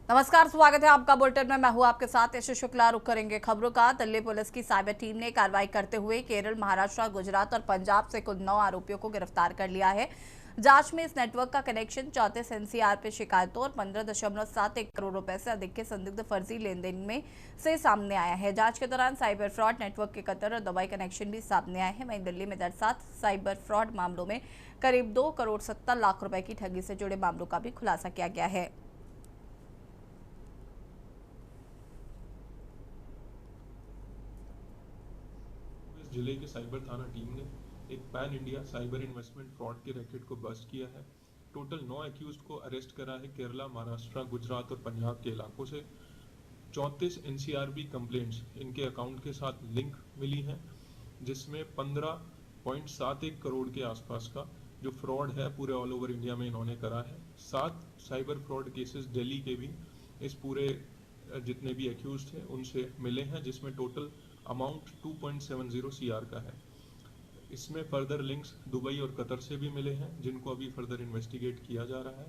नमस्कार, स्वागत है आपका बुलेटिन में। मैं हूं आपके साथ यश शुक्ला। रुक करेंगे खबरों का। दिल्ली पुलिस की साइबर टीम ने कार्रवाई करते हुए केरल, महाराष्ट्र, गुजरात और पंजाब से कुल 9 आरोपियों को गिरफ्तार कर लिया है। जांच में इस नेटवर्क का कनेक्शन 34 एनसीआरपी शिकायतों और 15.71 करोड़ रुपए से अधिक के संदिग्ध फर्जी लेन देन में से सामने आया है। जांच के दौरान साइबर फ्रॉड नेटवर्क के कतर और दवाई कनेक्शन भी सामने आए हैं। वहीं दिल्ली में दर्ज 7 साइबर फ्रॉड मामलों में करीब 2 करोड़ 70 लाख रुपए की ठगी से जुड़े मामलों का भी खुलासा किया गया है। जिले के साइबर थाना टीम ने एक pan India cyber investment fraud के रैकेट को बस्ट किया है। टोटल 9 एक्यूज को अरेस्ट करा है। केरला, महाराष्ट्र, गुजरात और पंजाब के इलाकों से 34 एनसीआरबी कंप्लेंट्स इनके अकाउंट के साथ लिंक मिली हैं, जिसमें 15.71 करोड़ के आसपास का जो फ्रॉड है पूरे ऑल ओवर इंडिया में इन्होंने करा है। 7 साइबर फ्रॉड केसेस दिल्ली के भी इस पूरे जितने भी एक्यूज थे उनसे मिले हैं, जिसमें टोटल अमाउंट 2.70 CR का है। इसमें फर्दर लिंक्स दुबई और कतर से भी मिले हैं, जिनको अभी फर्दर इन्वेस्टिगेट किया जा रहा है।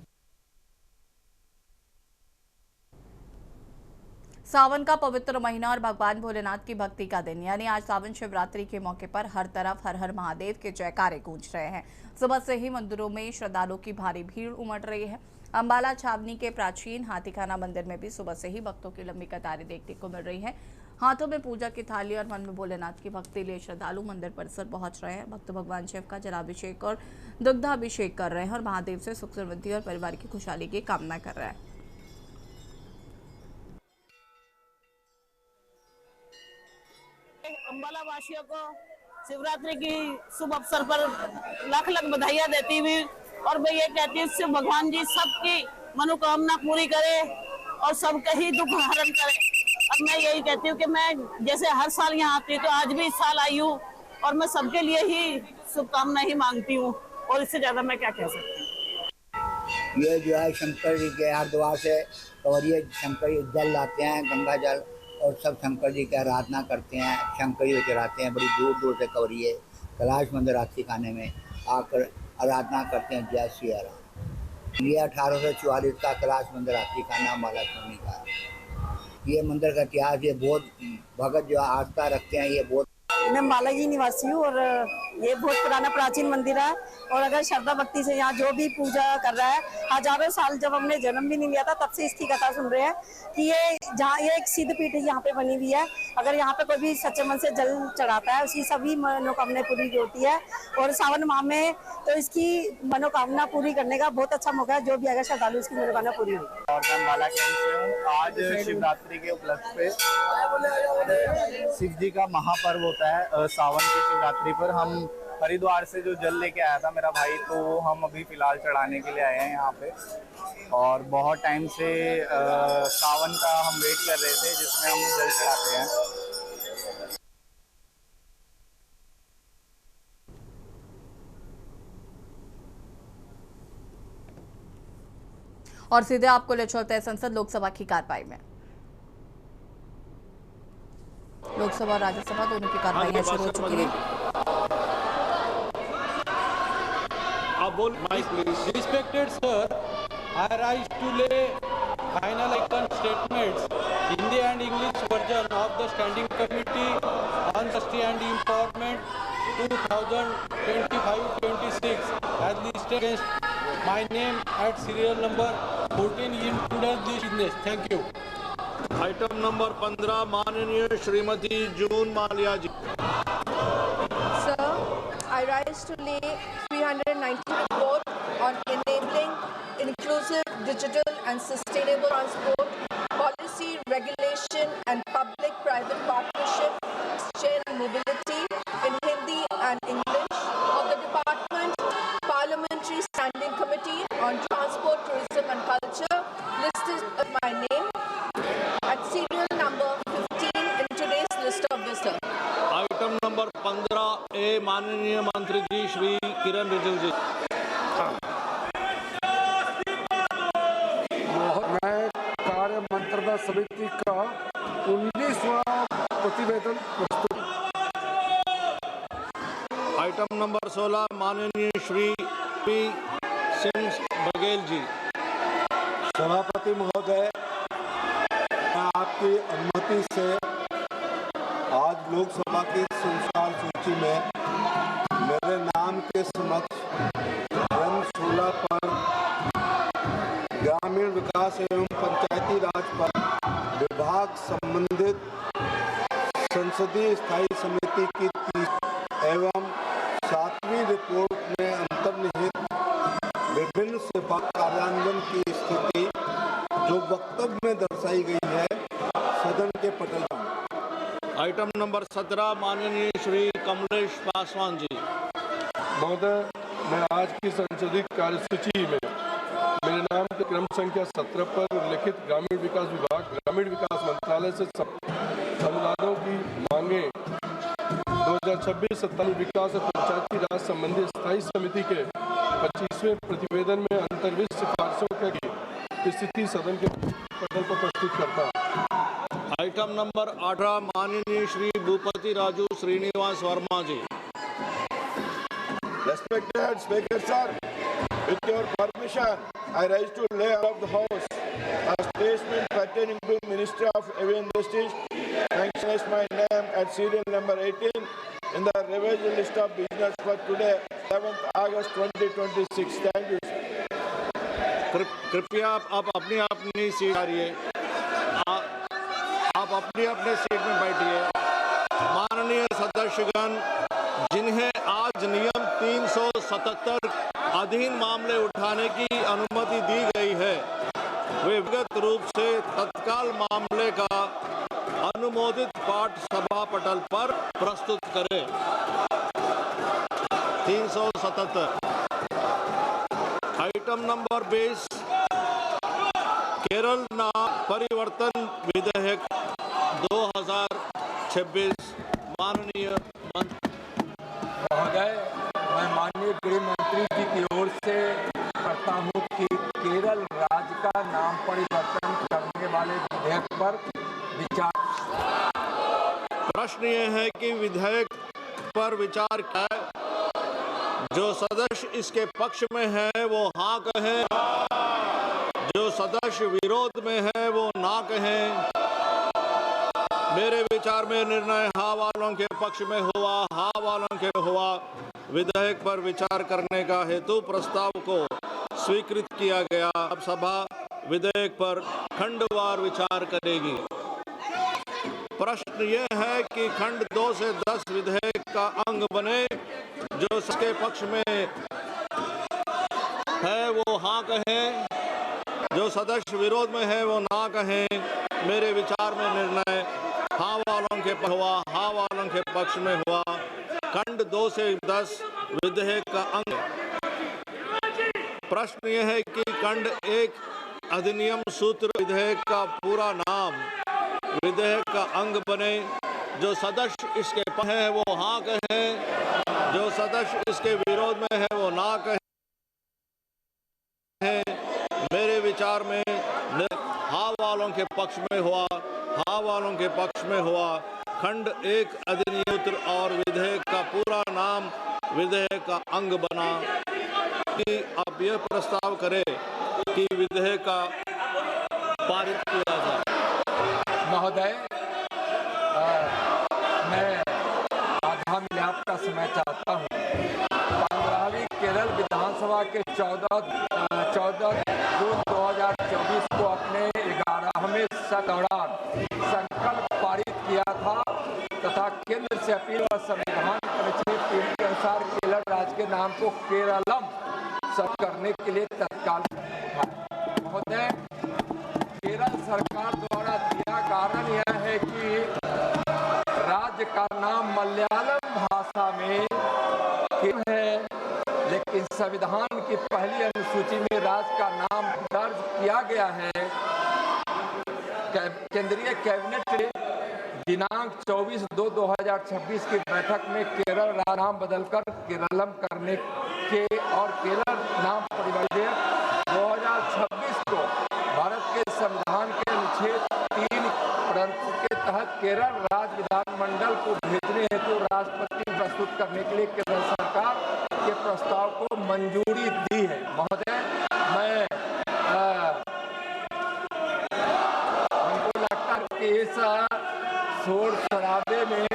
सावन का पवित्र महीना और भगवान भोलेनाथ की भक्ति का दिन यानी आज सावन शिवरात्रि के मौके पर हर तरफ हर हर महादेव के जयकारे गूंज रहे हैं। सुबह से ही मंदिरों में श्रद्धालुओं की भारी भीड़ उमड़ रही है। अंबाला छावनी के प्राचीन हाथीखाना मंदिर में भी सुबह से ही भक्तों की लंबी कतारें देखने को मिल रही है। हाथों में पूजा की थाली और मन में भोलेनाथ की भक्ति लिए श्रद्धालु मंदिर परिसर पहुंच रहे हैं। भक्त भगवान शिव का जलाभिषेक और दुग्धाभिषेक कर रहे हैं और महादेव से सुख समृद्धि और परिवार की खुशहाली की कामना कर रहे हैं। अंबाला वासियों को शिवरात्रि की शुभ अवसर पर लाख लाख बधाइयां देती हुई और मैं ये कहती हूँ शिव भगवान जी सबकी मनोकामना पूरी करे और सबका ही दुख हरण करे। और मैं यही कहती हूँ कि मैं जैसे हर साल यहाँ आती हूँ तो आज भी इस साल आई हूँ और मैं सबके लिए ही शुभकामना ही मांगती हूँ और इससे ज्यादा मैं क्या कह सकती हूँ। ये जो है शंकर जी के हरिद्वार से कवरिये शंकर जी जल लाते हैं, गंगा जल, और सब शंकर जी की आराधना करते हैं, शंकर जी को चढ़ाते हैं। बड़ी दूर दूर से कवरिये कैलाश मंदिर हाथीखाने में आकर आराधना करते हैं। जय श्री राम। ये 1844 का कैलाश मंदिर हाथीखाना अंबाला छावनी का ये मंदिर का इतिहास। ये बहुत भगत जो आस्था रखते हैं, ये बहुत। मैं अंबाला की निवासी हूँ और ये बहुत पुराना प्राचीन मंदिर है और अगर श्रद्धा भक्ति से यहाँ जो भी पूजा कर रहा है, हजारों साल जब हमने जन्म भी नहीं लिया था तब से इसकी कथा सुन रहे हैं कि ये जहाँ ये एक सिद्ध पीठ यहाँ पे बनी हुई है। अगर यहाँ पे कोई भी सच्चे मन से जल चढ़ाता है उसकी सभी मनोकामनाएं पूरी होती है और सावन माह में तो इसकी मनोकामना पूरी करने का बहुत अच्छा मौका है। जो भी अगर श्रद्धालु इसकी मनोकामना पूरी होगी। और मैं अंबाला कैंप से हूँ। आज शिवरात्रि के उपलक्ष्य पे शिव जी का महापर्व होता है। सावन की शिवरात्रि पर हम हरिद्वार से जो जल लेके आया था मेरा भाई, तो हम अभी फिलहाल चढ़ाने के लिए आए हैं यहाँ पे। और बहुत टाइम से सावन का हम वेट कर रहे थे जिसमें हम जल चढ़ाते हैं। और सीधे आपको ले चलते हैं संसद लोकसभा की कार्रवाई में। लोकसभा और राज्यसभा दोनों की कार्रवाई शुरू हो चुकी है। Respected sir, I rise to lay final icon statements in the and English version of the Standing Committee on Justice and Empowerment 2025-26 as listed against my name at serial number 14 under this business. Thank you. Item number 15 माननीय श्रीमती जून माल्या जी। Sir, I rise to lay 390 report on enabling inclusive, digital and sustainable transport, policy, regulation and public-private partnership, shared mobility in Hindi and English of the Department Parliamentary Standing Committee on Transport, Tourism and Culture, listed of my name at serial number 15 in today's list of visitors. Item number 15 ए माननीय मंत्री जी श्री किरण रिजिजू जी। मैं कार्य मंत्रणा समिति का 19वां प्रतिवेदन प्रस्तुत। Item number 16 माननीय श्री पी सिंह बघेल जी। सभापति महोदय, आपकी अनुमति से आज लोकसभा की संस्कार सूची में मेरे नाम के समक्ष क्रम 16 पर ग्रामीण विकास एवं पंचायती राज पर विभाग संबंधित संसदीय स्थायी समिति की 30 एवं 7वीं रिपोर्ट में अंतर्निहित विभिन्न सिफारिश कार्यान्वयन की स्थिति जो वक्तव्य में दर्शाई गई है सदन के पटल पर। आइटम नंबर 17 माननीय श्री कमलेश पासवान जी। महोदय, मैं आज की संसदीय कार्यसूची में मेरे नाम के क्रम संख्या 17 पर उल्लिखित ग्रामीण विकास विभाग ग्रामीण विकास मंत्रालय से अनुदानों की मांगे 2026-27 विकास और पंचायती राज संबंधी स्थायी समिति के 25वें प्रतिवेदन में अंतर्निहित सिफारिशों की स्थिति सदन के पटल पर प्रस्तुत करता हूँ। आइटम नंबर 18 माननीय श्री भूपति राजू श्रीनिवास वर्मा जी। Respected Speaker Sir, with your permission, I rise to lay out of the House a statement pertaining to Ministry of Heavy Industries, mentions my name at serial number 18 in the revised list of business for today, 7th August 2026. Thank you, sir. कृपया आप अपनी seat आइए, आप अपने seat में बैठिए। माननीय सदस्यगण, जिन्हें आज नियम 377 अधीन मामले उठाने की अनुमति दी गई है, वे व्यक्तिगत रूप से तत्काल मामले का अनुमोदित पाठ सभा पटल पर प्रस्तुत करें। 377 आइटम नंबर 20 केरल नाम परिवर्तन विधेयक 2026। माननीय महोदय, मैं माननीय गृह मंत्री जी की ओर से करता हूं कि केरल राज्य का नाम परिवर्तन करने वाले विधेयक पर विचार। प्रश्न ये है कि विधेयक पर विचार क्या है? जो सदस्य इसके पक्ष में है वो हाँ कहें, जो सदस्य विरोध में है वो ना कहें। मेरे विचार में निर्णय हाँ वालों के पक्ष में हुआ, हाँ वालों के हुआ। विधेयक पर विचार करने का हेतु प्रस्ताव को स्वीकृत किया गया। अब सभा विधेयक पर खंडवार विचार करेगी। प्रश्न ये है कि खंड 2 से 10 विधेयक का अंग बने। जो इसके पक्ष में है वो हाँ कहें, जो सदस्य विरोध में है वो ना कहें। मेरे विचार में निर्णय हाँ वालों के हुआ, हाँ वालों के पक्ष में हुआ। खंड 2 से 10 विधेयक का अंग। प्रश्न यह है कि खंड 1 अधिनियम सूत्र विधेयक का पूरा नाम विधेयक का अंग बने। जो सदस्य इसके पक्ष है वो हाँ कहें, जो सदस्य इसके विरोध में है वो ना कहें। मेरे विचार में हाँ वालों के पक्ष में हुआ, हाँ वालों के पक्ष में हुआ। खंड 1 अधिनियम सूत्र और विधेयक का पूरा नाम विधेयक का अंग बना। कि अब यह प्रस्ताव करें कि विधेयक का पारित किया जाए। महोदय, मैं आधा मिलाप का समय चाहता हूँ। 15वीं केरल विधानसभा के 14 जून 2024 को अपने 11वें दौरान संकल्प पारित किया था तथा केंद्र से अपील और संविधान अनुच्छेद 3 के अनुसार केरल राज्य के नाम को केरलम सब करने के लिए तत्काल था। महोदय, केरल सरकार द्वारा दिया कारण यह है कि राज्य का नाम मलयालम भाषा में है, लेकिन संविधान की पहली अनुसूची में राज्य का नाम दर्ज किया गया है। केंद्रीय कैबिनेट ने दिनांक 24/2/2026 की बैठक में केरल नाम बदलकर केरलम करने के और केरल नाम परिवर्तन 2026 को भारत के संविधान के अनुच्छेद 3 के तहत केरल राज्य विधानमंडल को भेजने हेतु राष्ट्रपति प्रस्तुत करने के लिए केंद्र सरकार के प्रस्ताव को मंजूरी दी है। महोदय, मैं हमको लगता है कि इस शोर शराबे में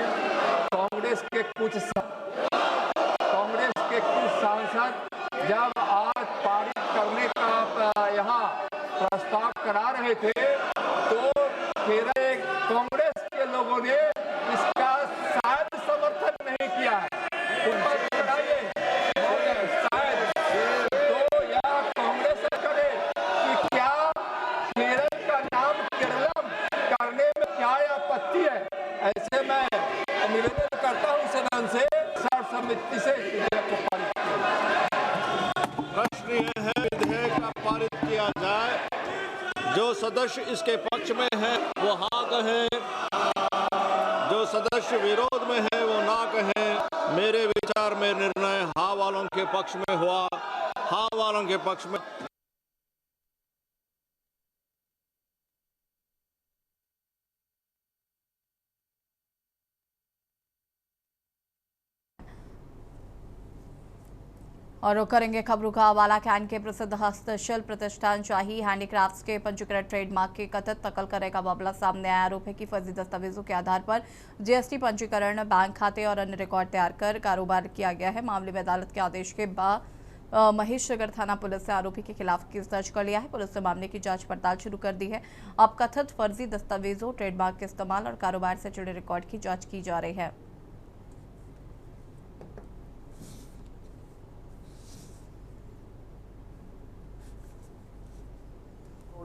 कांग्रेस के कुछ सांसद जब आज पारित करने का यहाँ प्रस्ताव करा रहे थे तो केरल कांग्रेस के लोगों ने इसका शायद समर्थन नहीं किया है। शायद तो यह कांग्रेस करे कि क्या केरल का नाम केरलम करने में क्या आपत्ति है। ऐसे मैं निवेदन करता हूँ सदन से सर्वसम्मति से विधेयक को पारित किया। प्रश्न यह है विधेयक का पारित किया जाए। जो सदस्य इसके पक्ष में है वो हाँ कहें, जो सदस्य विरोध में है वो ना कहें। मेरे विचार में निर्णय हाँ वालों के पक्ष में हुआ। हाँ वालों के पक्ष में और रुक करेंगे खबरों का हवाला कैंट के प्रसिद्ध हस्तशिल्प प्रतिष्ठान शाही हैंडीक्राफ्ट्स के पंजीकृत ट्रेडमार्क के कथित नकल करने का मामला सामने आया। आरोप है कि फर्जी दस्तावेजों के आधार पर जीएसटी पंजीकरण, बैंक खाते और अन्य रिकॉर्ड तैयार कर कारोबार किया गया है। मामले में अदालत के आदेश के बाद महेशनगर थाना पुलिस ने आरोपी के खिलाफ केस दर्ज कर लिया है। पुलिस ने मामले की जांच पड़ताल शुरू कर दी है। अब कथित फर्जी दस्तावेजों, ट्रेडमार्क के इस्तेमाल और कारोबार से जुड़े रिकॉर्ड की जाँच की जा रही है।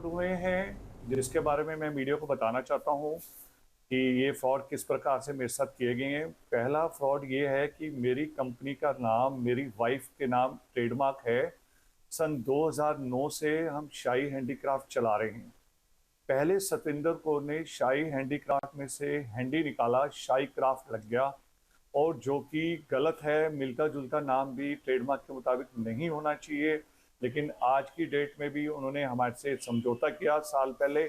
हुए हैं जिसके बारे में मैं मीडिया को बताना चाहता हूं कि ये फ्रॉड किस प्रकार से मेरे साथ किए गए हैं। पहला फ्रॉड ये है कि मेरी कंपनी का नाम मेरी वाइफ के नाम ट्रेडमार्क है। सन 2009 से हम शाही हैंडीक्राफ्ट चला रहे हैं। पहले सतिंदर कौर ने शाही हैंडीक्राफ्ट में से हैंडी निकाला, शाही क्राफ्ट लग गया, और जो कि गलत है। मिलता जुलता नाम भी ट्रेडमार्क के मुताबिक नहीं होना चाहिए। लेकिन आज की डेट में भी उन्होंने हमारे से समझौता किया साल पहले,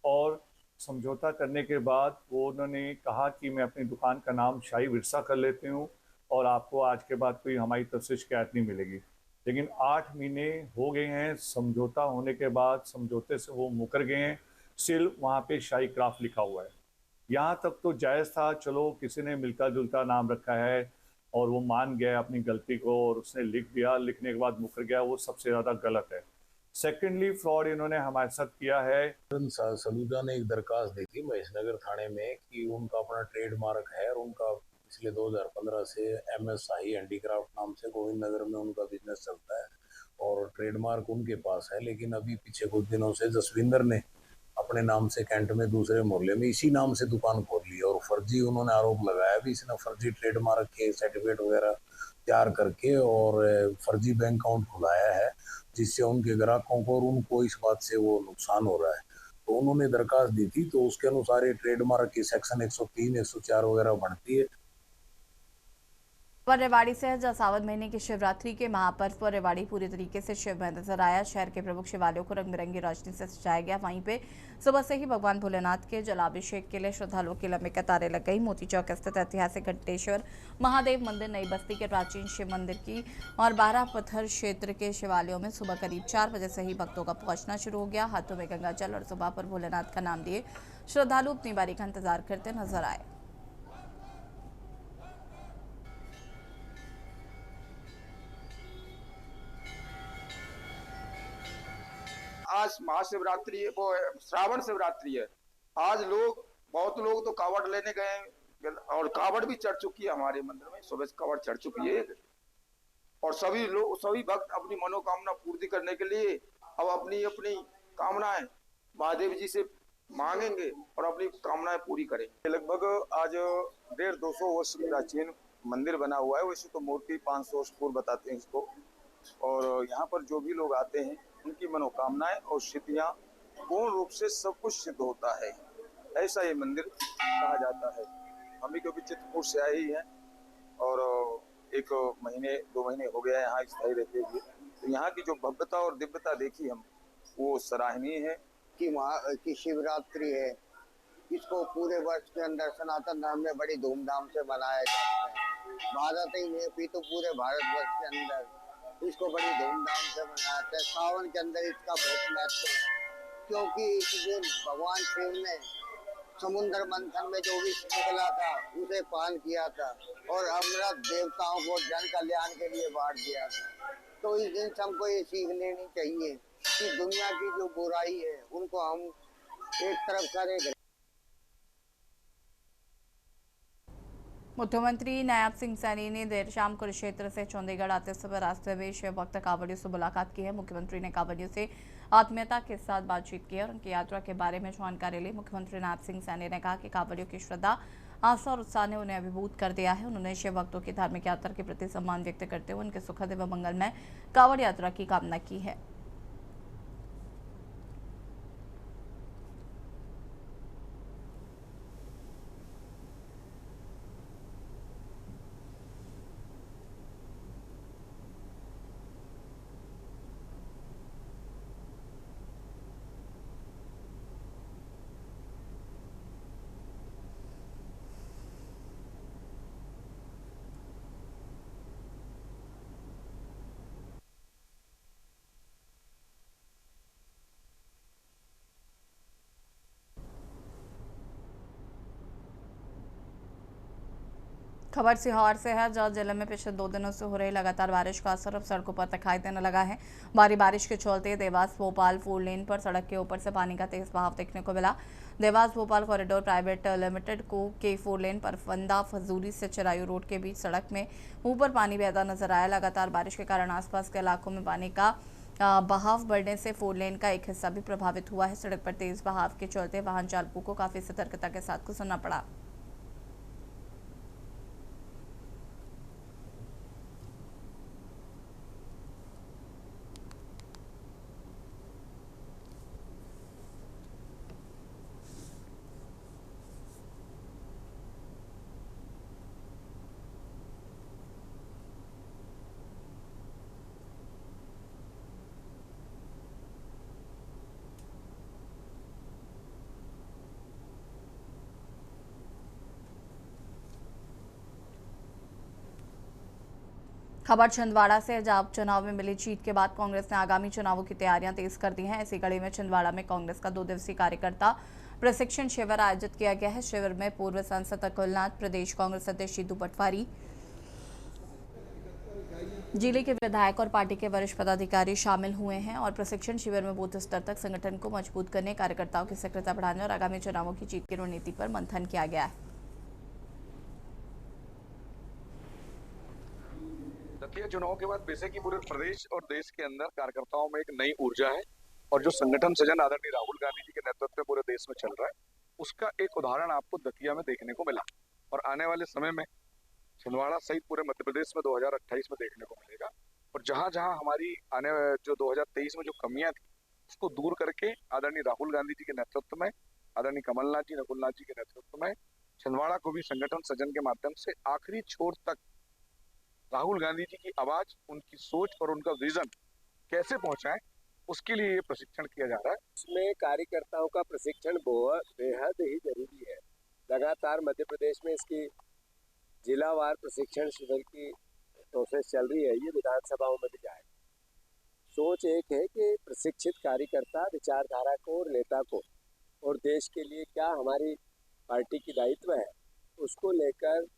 और समझौता करने के बाद वो उन्होंने कहा कि मैं अपनी दुकान का नाम शाही विरसा कर लेती हूँ और आपको आज के बाद कोई हमारी तरफ से शिकायत नहीं मिलेगी। लेकिन 8 महीने हो गए हैं समझौता होने के बाद, समझौते से वो मुकर गए हैं। स्टिल वहाँ पे शाही क्राफ्ट लिखा हुआ है। यहाँ तक तो जायज़ था, चलो किसी ने मिलता जुलता नाम रखा है और वो मान गया अपनी गलती को और उसने लिख दिया, लिखने के बाद मुकर गया, वो सबसे ज़्यादा गलत है। सेकेंडली फ्रॉड इन्होंने हमारे साथ किया है। सलूजा ने एक दरखास्त दी थी महेशनगर थाने में कि उनका अपना ट्रेडमार्क है और उनका पिछले 2015 से MS शाही हैंडीक्राफ्ट नाम से गोविंद नगर में उनका बिजनेस चलता है और ट्रेडमार्क उनके पास है। लेकिन अभी पीछे कुछ दिनों से जसविंदर ने अपने नाम से कैंट में दूसरे मोहल्ले में इसी नाम से दुकान खोल ली और फर्जी उन्होंने आरोप लगाया भी इसने फर्जी ट्रेडमार्क के सर्टिफिकेट वगैरह तैयार करके और फर्जी बैंक अकाउंट खुलाया है, जिससे उनके ग्राहकों को और उनको इस बात से वो नुकसान हो रहा है। तो उन्होंने दरखास्त दी थी, तो उसके अनुसार ये ट्रेडमार्क की सेक्शन 103, 104 वगैरह बनती है। रेवाड़ी से जहाँ सावन महीने की शिवरात्रि के महापर्व पर रेवाड़ी पूरी तरीके से शिवमय नजर आया। शहर के प्रमुख शिवालयों को रंग बिरंगी रोशनी से सजाया गया। वहीं पे सुबह से ही भगवान भोलेनाथ के जलाभिषेक के लिए श्रद्धालुओं की लंबी कतारें लग गई। मोती चौक स्थित ऐतिहासिक घंटेश्वर महादेव मंदिर, नई बस्ती के प्राचीन शिव मंदिर की और 12 पत्थर क्षेत्र के शिवालयों में सुबह करीब 4 बजे से ही भक्तों का पहुंचना शुरू हो गया। हाथों में गंगा जल और सुबह पर भोलेनाथ का नाम लिए श्रद्धालु अपनी बारी का इंतजार करते नजर आए। आज महाशिवरात्रि, वो श्रावण शिवरात्रि है। आज बहुत लोग तो कावड़ लेने गए और कावड़ भी चढ़ चुकी है हमारे मंदिर में। सुबह से कावड़ चढ़ चुकी है और सभी भक्त अपनी मनोकामना पूर्ति करने के लिए अब अपनी अपनी कामनाएं महादेव जी से मांगेंगे और अपनी कामनाएं पूरी करेंगे। लगभग आज 150-200 वर्ष प्राचीन मंदिर बना हुआ है। वैसे तो मूर्ति 500 वर्ष पूर्व बताते हैं इसको, और यहाँ पर जो भी लोग आते हैं उनकी मनोकामनाएं और सिद्धियां पूर्ण रूप से सब कुछ सिद्ध होता है। ऐसा ये मंदिर कहा जाता है। हम भी कभी चित्रकूट से आए ही हैं और 1 महीने 2 महीने हो गया है यहाँ स्थायी रहते हुए। तो यहाँ की जो भव्यता और दिव्यता देखी हम, वो सराहनीय है। कि शिवरात्रि है, इसको पूरे वर्ष के अंदर सनातन धर्म में बड़ी धूमधाम से मनाया जाता है। भारत ही नहीं भी तो पूरे भारतवर्ष के अंदर इसको बड़ी धूमधाम से मनाते हैं। सावन के अंदर इसका बहुत महत्व है, क्योंकि इस दिन भगवान शिव ने समुद्र मंथन में जो भी निकला था उसे पान किया था और अमृत देवताओं को जन कल्याण के लिए बांट दिया था। तो इस दिन हमको ये सीख लेनी चाहिए कि दुनिया की जो बुराई है उनको हम एक तरफ करें। मुख्यमंत्री नायब सिंह सैनी ने देर शाम कुरुक्षेत्र से चंडीगढ़ आते समय रास्ते में शिव भक्त कांवड़ियों से मुलाकात की है। मुख्यमंत्री ने कांवड़ियों से आत्मीयता के साथ बातचीत की और उनकी यात्रा के बारे में जानकारी ली। मुख्यमंत्री नायब सिंह सैनी ने कहा कि कांवड़ियों की श्रद्धा, आस्था और उत्साह ने उन्हें अभिभूत कर दिया है। उन्होंने शिव भक्तों की धार्मिक यात्रा के प्रति सम्मान व्यक्त करते हुए उनके सुखद एवं मंगलमय कांवड़ यात्रा की कामना की है। खबर सिहोर से है, जहां जिले में पिछले 2 दिनों से हो रही लगातार बारिश का असर अब सड़कों पर दिखाई देने लगा है। भारी बारिश के चलते देवास भोपाल 4 लेन पर सड़क के ऊपर से पानी का तेज बहाव देखने को मिला। Dewas Bhopal corridor private limited को के 4 लेन पर फंदा फजूरी से चिरायू रोड के बीच सड़क में ऊपर पानी बहता नजर आया। लगातार बारिश के कारण आसपास के इलाकों में पानी का बहाव बढ़ने से 4 लेन का एक हिस्सा भी प्रभावित हुआ है। सड़क पर तेज बहाव के चलते वाहन चालकों को काफी सतर्कता के साथ गुजरना पड़ा। खबर छिंदवाड़ा से, जहां चुनाव में मिली जीत के बाद कांग्रेस ने आगामी चुनावों की तैयारियां तेज कर दी हैं। इसी कड़ी में छिंदवाड़ा में कांग्रेस का 2 दिवसीय कार्यकर्ता प्रशिक्षण शिविर आयोजित किया गया है। शिविर में पूर्व सांसद अकुलनाथ, प्रदेश कांग्रेस अध्यक्ष जीतू पटवारी, जिले के विधायक और पार्टी के वरिष्ठ पदाधिकारी शामिल हुए हैं और प्रशिक्षण शिविर में बूथ स्तर तक संगठन को मजबूत करने, कार्यकर्ताओं की सक्रियता बढ़ाने और आगामी चुनावों की जीत की रणनीति पर मंथन किया गया है। दतिया चुनाव के बाद वैसे की पूरे प्रदेश और देश के अंदर कार्यकर्ताओं में एक नई ऊर्जा है और जो संगठन सृजन आदरणीय राहुल गांधी जी के नेतृत्व में पूरे देश में चल रहा है, उसका एक उदाहरण आपको दतिया में देखने को मिला और आने वाले समय में छिंदवाड़ा सहित पूरे मध्य प्रदेश में 2028 में देखने को मिलेगा। और जहां जहां हमारी जो 2023 में जो कमियां थी उसको दूर करके आदरणीय राहुल गांधी जी के नेतृत्व में, आदरणीय कमलनाथ जी, नकुलनाथ जी के नेतृत्व में छिंदवाड़ा को भी संगठन सृजन के माध्यम से आखिरी छोर तक राहुल गांधी जी की आवाज, उनकी सोच और उनका विजन कैसे पहुंचाएं, उसके लिए ये प्रशिक्षण किया जा रहा है। इसमें कार्यकर्ताओं का प्रशिक्षण बेहद ही जरूरी है। लगातार मध्य प्रदेश में इसकी जिलावार प्रशिक्षण शिविर की प्रोसेस चल रही है, ये विधानसभाओं में भी जाए। सोच एक है कि प्रशिक्षित कार्यकर्ता विचारधारा को और नेता को और देश के लिए क्या हमारी पार्टी की दायित्व है, उसको लेकर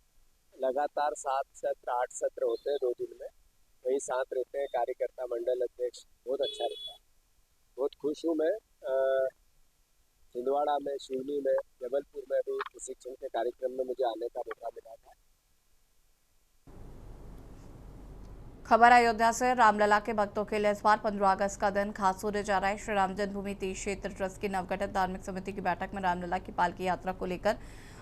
लगातार 7 सत्र 8 सत्र होते हैं 2 दिन में, वही साथ रहते हैं कार्यकर्ता मंडल अध्यक्ष। बहुत अच्छा रहता है, बहुत खुश हूँ मैं। छिंदवाड़ा में, सिवनी में, जबलपुर में भी प्रशिक्षण के कार्यक्रम में मुझे आने का मौका मिला था। खबर अयोध्या से, रामलला के भक्तों के लिए इस बार 15 अगस्त का दिन खास होने जा रहा है। श्री राम जन्मभूमि तीर्थ क्षेत्र ट्रस्ट की नवगठित धार्मिक समिति की बैठक में रामलला की पालकी यात्रा को लेकर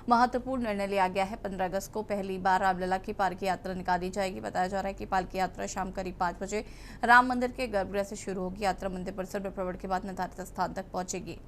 महत्वपूर्ण निर्णय लिया गया है। 15 अगस्त को पहली बार रामलला की पालकी यात्रा निकाली जाएगी। बताया जा रहा है कि पालकी यात्रा शाम करीब 5 बजे राम मंदिर के गर्भगृह से शुरू होगी। यात्रा मंदिर परिसर में प्रवेश के बाद निर्धारित स्थान तक पहुंचेगी।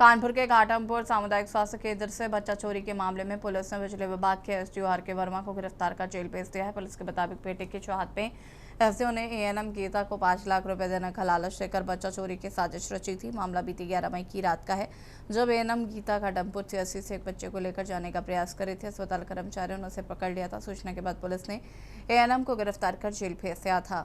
कानपुर के घाटमपुर सामुदायिक स्वास्थ्य केंद्र से बच्चा चोरी के मामले में पुलिस ने बिजली विभाग के एसडीओ आर.के. वर्मा को गिरफ्तार कर जेल भेज दिया है। पुलिस के मुताबिक बेटे की चाहत में एसडीओ ने एएनएम गीता को 5 लाख रुपए देने का लालच देकर बच्चा चोरी की साजिश रची थी। मामला बीती 11 मई की रात का है, जब एएनएम गीता घाटमपुर सीएससी से एक बच्चे को लेकर जाने का प्रयास करे थे। अस्पताल कर्मचारियों ने उसे पकड़ लिया था। सूचना के बाद पुलिस ने एएनएम को गिरफ्तार कर जेल भेज दिया था।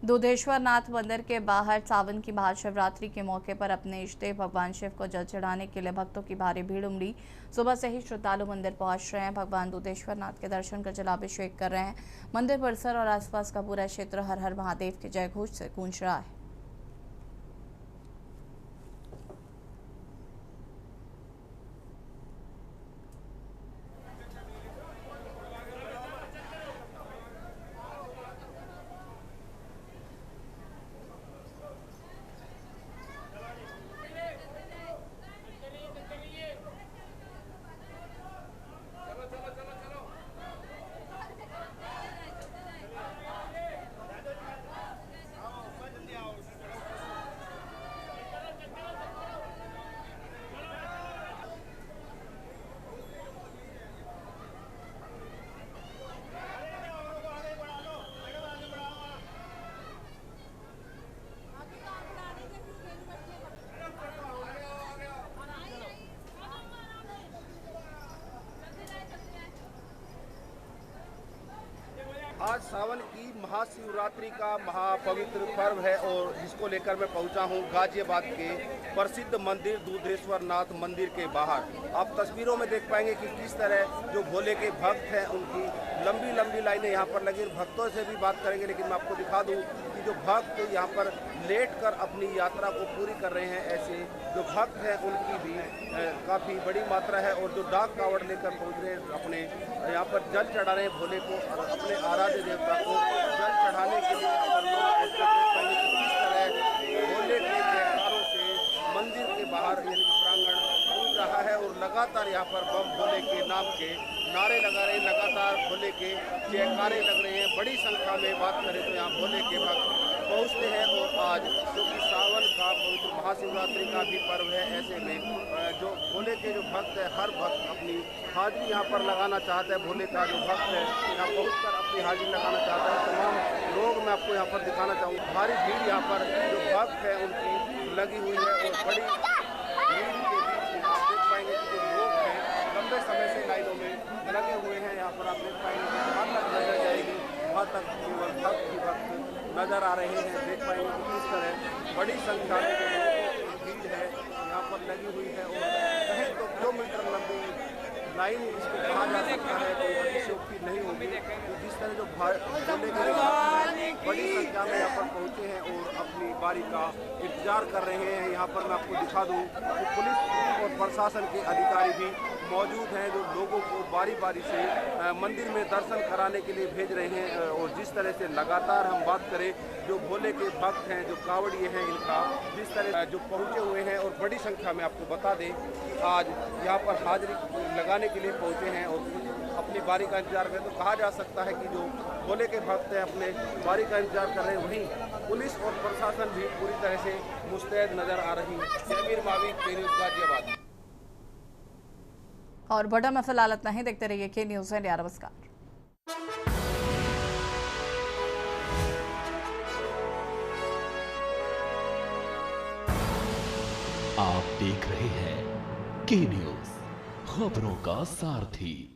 दुधेश्वर नाथ मंदिर के बाहर सावन की महाशिवरात्रि के मौके पर अपने इष्ट देव भगवान शिव को जल चढ़ाने के लिए भक्तों की भारी भीड़ उमड़ी। सुबह से ही श्रद्धालु मंदिर पहुंच रहे हैं। भगवान दुधेश्वर नाथ के दर्शन कर जलाभिषेक कर रहे हैं। मंदिर परिसर और आसपास का पूरा क्षेत्र हर हर महादेव के जय घोष से गूंज रहा है। आज सावन की महाशिवरात्रि का महापवित्र पर्व है और जिसको लेकर मैं पहुंचा हूं गाजियाबाद के प्रसिद्ध मंदिर दुधेश्वर नाथ मंदिर के बाहर। आप तस्वीरों में देख पाएंगे कि किस तरह जो भोले के भक्त हैं उनकी लंबी लंबी लाइनें यहाँ पर लगी। भक्तों से भी बात करेंगे, लेकिन मैं आपको दिखा दूँ कि जो भक्त यहाँ पर लेट कर अपनी यात्रा को पूरी कर रहे हैं, ऐसे जो भक्त हैं उनकी भी काफ़ी बड़ी मात्रा है। और जो डाक कावड़ लेकर पहुँच रहे हैं अपने यहाँ पर जल चढ़ा रहे हैं भोले को और अपने आराध्य देवता को जल चढ़ाने के लिए किस तरह भोले के जयकारों से मंदिर के बाहर यानी कि प्रांगण गूंज रहा है और लगातार यहाँ पर बम भोले के नाम के नारे लगा रहे हैं, लगातार भोले के जयकारे लग रहे हैं। बड़ी संख्या में बात करें तो यहाँ भोले के भक्त पहुँचते हैं। और आज जो कि सावन का पवित्र महाशिवरात्रि का भी पर्व है, ऐसे में जो भोले के जो भक्त है, हर भक्त अपनी हाजिरी यहाँ पर लगाना चाहता है। भोले का जो भक्त है यहाँ पहुँचकर अपनी हाजिरी लगाना चाहता है। तमाम लोग मैं आपको यहाँ पर दिखाना चाहूँगा, भारी भीड़ यहाँ पर जो भक्त है उनकी लगी हुई है। और बड़ी भीड़ के बीच आप देख पाएंगे कि जो लोग हैं लंबे समय से लाइनों में लगे हुए हैं। यहाँ पर आप देख पाएंगे कि जहाँ तक नजर जाएगी वहाँ तक केवल भक्त ही भक्त नजर आ रहे हैं। देख पाएंगे कि किस तरह बड़ी संख्या में भीड़ है यहाँ पर लगी हुई है। और कहें तो किलोमीटर लंबी लाइन इसको कहा जा सकता है, कोई अतिशयोक्ति नहीं होगी। तो जिस तरह जो भोले के बड़ी संख्या में यहाँ पर पहुँचे हैं और अपनी बारी का इंतजार कर रहे हैं। यहाँ पर मैं आपको दिखा दूँ कि पुलिस और प्रशासन के अधिकारी भी मौजूद हैं, जो लोगों को बारी बारी से मंदिर में दर्शन कराने के लिए भेज रहे हैं। और जिस तरह से लगातार हम बात करें, जो भोले के भक्त हैं, जो कावड़िए हैं, इनका जिस तरह जो पहुँचे हुए हैं और बड़ी संख्या में आपको बता दें कि आज यहाँ पर हाजिरी लगाने के लिए पहुँचे हैं और अपनी बारी का इंतजार करें। तो कहा जा सकता है कि जो भोले के भक्त हैं अपने बारी का इंतजार कर रहे हैं, वहीं पुलिस और प्रशासन भी पूरी तरह से मुस्तैद नजर आ रही है। जमीर मावी, गाजियाबाद। और बड़ा में फिलहाल इतना ही। देखते रहिए के न्यूज़ इंडिया। नमस्कार। आप देख रहे हैं के न्यूज़, खबरों का सारथी।